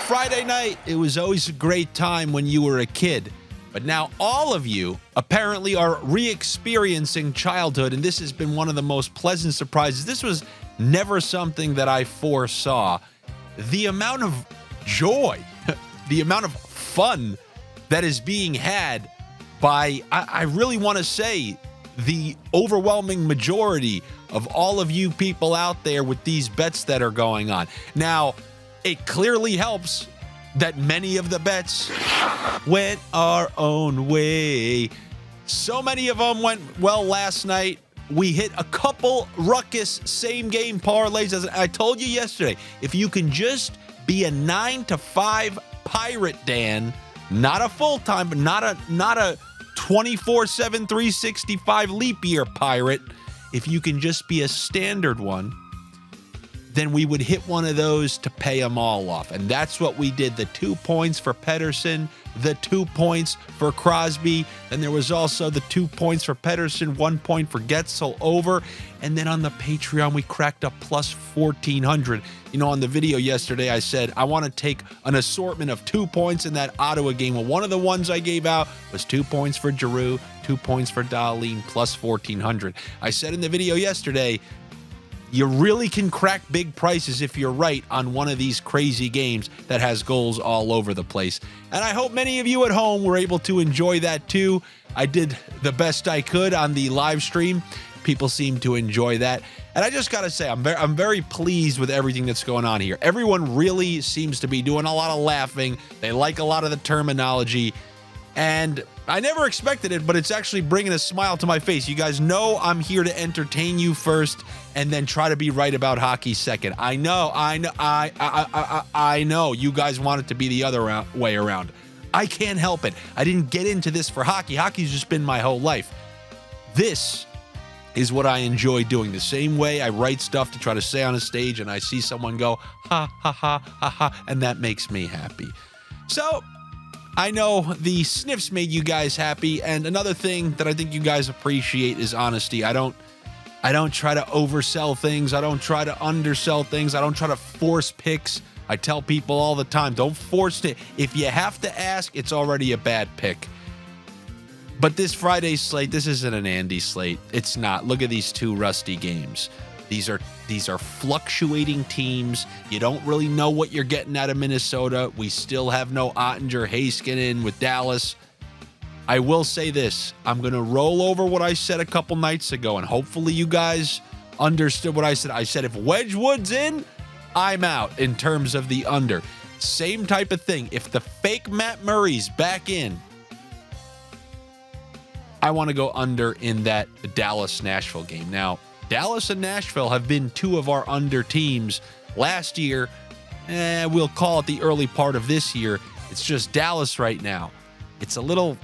Friday night, it was always a great time when you were a kid. But now all of you apparently are re-experiencing childhood, and this has been one of the most pleasant surprises. This was never something that I foresaw. The amount of joy, the amount of fun that is being had by, I really want to say, the overwhelming majority of all of you people out there with these bets that are going on. Now, it clearly helps that many of the bets went our own way. So many of them went well last night. We hit a couple Ruckus same-game parlays. As I told you yesterday, if you can just be a 9 to 5 pirate, Dan, not a full-time, but not a 24/7, 365 leap year pirate, if you can just be a standard one, then we would hit one of those to pay them all off. And that's what we did. The 2 points for Pettersson, the 2 points for Crosby, and there was also the 2 points for Pettersson, 1 point for Getzel over. And then on the Patreon, we cracked up plus 1,400. You know, on the video yesterday, I said I want to take an assortment of 2 points in that Ottawa game. Well, one of the ones I gave out was 2 points for Giroux, 2 points for Dahlin, plus 1,400. I said in the video yesterday, you really can crack big prices if you're right on one of these crazy games that has goals all over the place. And I hope many of you at home were able to enjoy that too. I did the best I could on the live stream. People seem to enjoy that. And I just got to say, I'm very pleased with everything that's going on here. Everyone really seems to be doing a lot of laughing. They like a lot of the terminology. And I never expected it, but it's actually bringing a smile to my face. You guys know I'm here to entertain you first and then try to be right about hockey second. I know you guys want it to be the other way around. I can't help it. I didn't get into this for hockey. Hockey's just been my whole life. This is what I enjoy doing. The same way I write stuff to try to say on a stage and I see someone go, ha, ha, ha, ha, ha, and that makes me happy. So I know the Sniffs made you guys happy, and another thing that I think you guys appreciate is honesty. I don't try to oversell things. I don't try to undersell things. I don't try to force picks. I tell people all the time, don't force it. If you have to ask, it's already a bad pick. But this Friday slate, this isn't an Andy slate. It's not. Look at these two rusty games. These are fluctuating teams. You don't really know what you're getting out of Minnesota. We still have no Ottinger, Heiskanen with Dallas. I will say this. I'm going to roll over what I said a couple nights ago, and hopefully you guys understood what I said. I said if Wedgwood's in, I'm out in terms of the under. Same type of thing. If the fake Matt Murray's back in, I want to go under in that Dallas-Nashville game. Now, Dallas and Nashville have been two of our under teams last year. We'll call it the early part of this year. It's just Dallas right now. It's a little,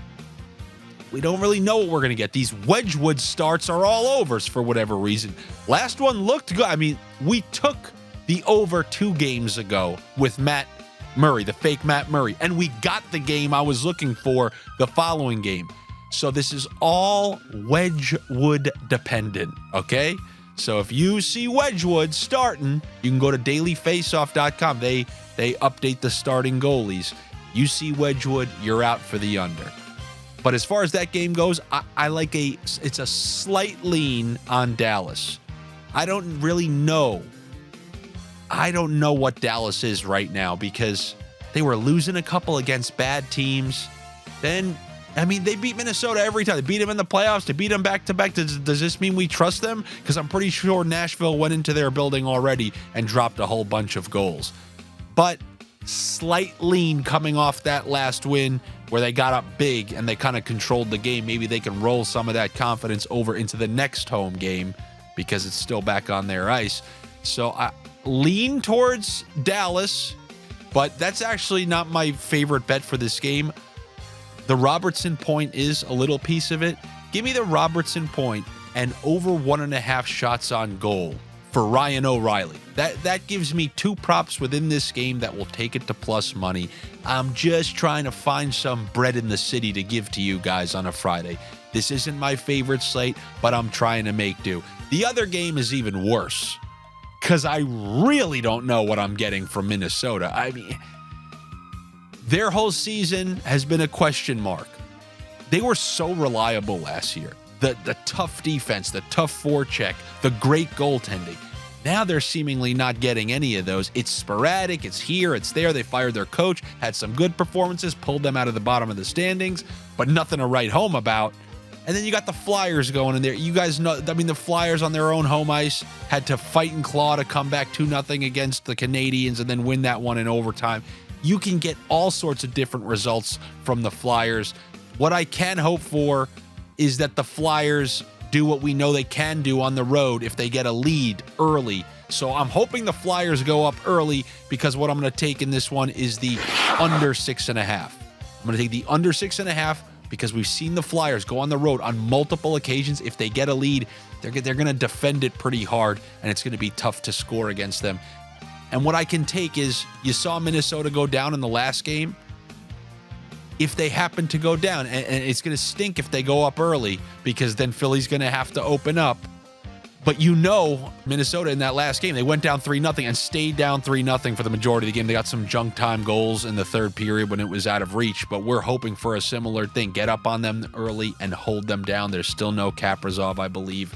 we don't really know what we're going to get. These Wedgwood starts are all overs for whatever reason. Last one looked good. I mean, we took the over 2 games ago with Matt Murray, the fake Matt Murray, and we got the game I was looking for the following game. So this is all Wedgwood dependent, okay? So if you see Wedgwood starting, you can go to dailyfaceoff.com. They update the starting goalies. You see Wedgwood, you're out for the under. But as far as that game goes, I like it's a slight lean on Dallas. I don't really know. I don't know what Dallas is right now because they were losing a couple against bad teams. Then, I mean, they beat Minnesota every time. They beat them in the playoffs. They beat them back-to-back. Does this mean we trust them? Because I'm pretty sure Nashville went into their building already and dropped a whole bunch of goals. But slight lean coming off that last win where they got up big and they kind of controlled the game. Maybe they can roll some of that confidence over into the next home game because it's still back on their ice. So I lean towards Dallas, but that's actually not my favorite bet for this game. The Robertson point is a little piece of it. Give me the Robertson point and over 1.5 shots on goal for Ryan O'Reilly. That gives me 2 props within this game that will take it to plus money. I'm just trying to find some bread in the city to give to you guys on a Friday. This isn't my favorite slate, but I'm trying to make do. The other game is even worse because I really don't know what I'm getting from Minnesota. I mean, Their whole season has been a question mark. They were so reliable last year. The tough defense, the tough forecheck, the great goaltending. Now they're seemingly not getting any of those. It's sporadic. It's here. It's there. They fired their coach, had some good performances, pulled them out of the bottom of the standings, but nothing to write home about. And then you got the Flyers going in there. You guys know, I mean, the Flyers on their own home ice had to fight and claw to come back 2-0 against the Canadiens and then win that one in overtime. You can get all sorts of different results from the Flyers. What I can hope for is that the Flyers do what we know they can do on the road if they get a lead early. So I'm hoping the Flyers go up early, because what I'm going to take in this one is the under 6.5. I'm going to take the under 6.5 because we've seen the Flyers go on the road on multiple occasions. If they get a lead, they're going to defend it pretty hard, and it's going to be tough to score against them. And what I can take is, you saw Minnesota go down in the last game. If they happen to go down, and it's going to stink if they go up early, because then Philly's going to have to open up. But you know, Minnesota in that last game, they went down 3-0 and stayed down 3-0 for the majority of the game. They got some junk time goals in the third period when it was out of reach, but we're hoping for a similar thing. Get up on them early and hold them down. There's still no Kaprizov, I believe.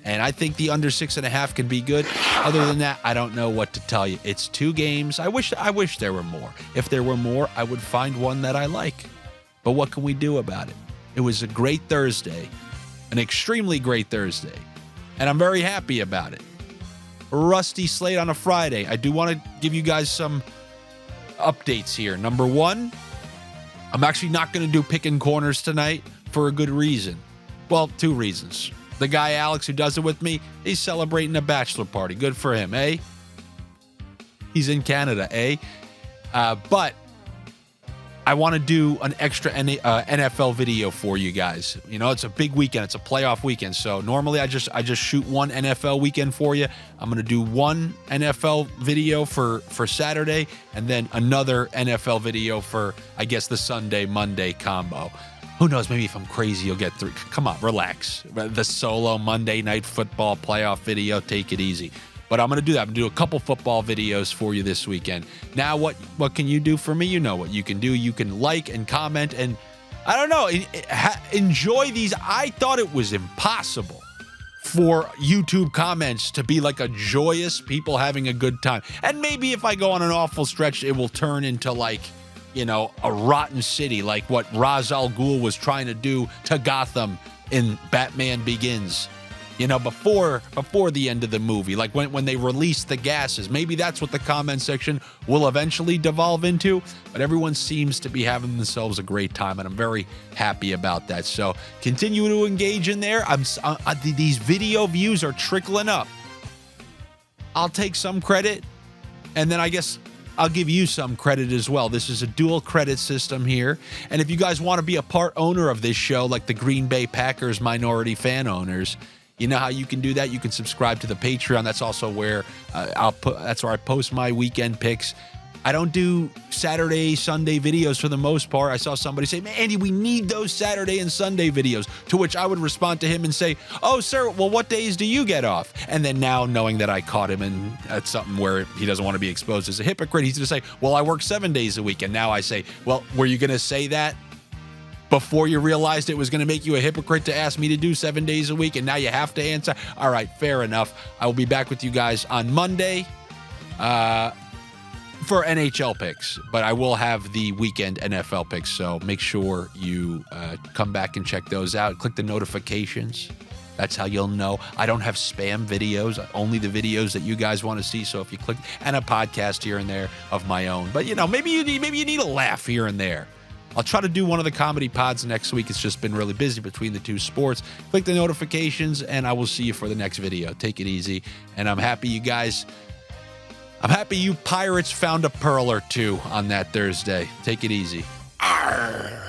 And I think the under 6.5 can be good. Other than that, I don't know what to tell you. It's 2 games. I wish there were more. If there were more, I would find one that I like. But what can we do about it? It was a great Thursday, an extremely great Thursday, and I'm very happy about it. A rusty slate on a Friday. I do want to give you guys some updates here. Number 1, I'm actually not going to do picking corners tonight for a good reason. Well, 2 reasons. The guy, Alex, who does it with me, he's celebrating a bachelor party. Good for him, eh? He's in Canada, eh? But I want to do an extra NFL video for you guys. You know, it's a big weekend. It's a playoff weekend. So normally I just shoot one NFL weekend for you. I'm going to do one NFL video for Saturday, and then another NFL video for, I guess, the Sunday-Monday combo. Who knows? Maybe if I'm crazy, you'll get 3. Come on, relax. The solo Monday Night Football playoff video, take it easy. But I'm going to do that. I'm going to do a couple football videos for you this weekend. Now, what can you do for me? You know what you can do. You can like and comment, and I don't know, enjoy these. I thought it was impossible for YouTube comments to be like a joyous people having a good time. And maybe if I go on an awful stretch, it will turn into like, you know, a rotten city, like what Ra's al Ghul was trying to do to Gotham in Batman Begins, you know, before the end of the movie, like when they released the gases. Maybe that's what the comment section will eventually devolve into, but everyone seems to be having themselves a great time, and I'm very happy about that. So continue to engage in there. These video views are trickling up. I'll take some credit, and then I guess I'll give you some credit as well. This is a dual credit system here. And if you guys want to be a part owner of this show, like the Green Bay Packers minority fan owners, you know how you can do that? You can subscribe to the Patreon. That's also where that's where I post my weekend picks. I don't do Saturday, Sunday videos for the most part. I saw somebody say, "Man, Andy, we need those Saturday and Sunday videos," to which I would respond to him and say, "Oh, sir, well, what days do you get off?" And then now, knowing that I caught him in at something where he doesn't want to be exposed as a hypocrite, he's going to say, "Well, I work 7 days a week." And now I say, "Well, were you going to say that before you realized it was going to make you a hypocrite to ask me to do 7 days a week, and now you have to answer?" All right, fair enough. I will be back with you guys on Monday for NHL picks, but I will have the weekend NFL picks, so make sure you come back and check those out. Click the notifications. That's how you'll know. I don't have spam videos, only the videos that you guys want to see. So if you click, and a podcast here and there of my own, but you know, maybe you need a laugh here and there. I'll try to do one of the comedy pods next week. It's just been really busy between the 2 sports. Click the notifications, and I will see you for the next video. Take it easy, and I'm happy you Pirates found a pearl or 2 on that Thursday. Take it easy. Arr.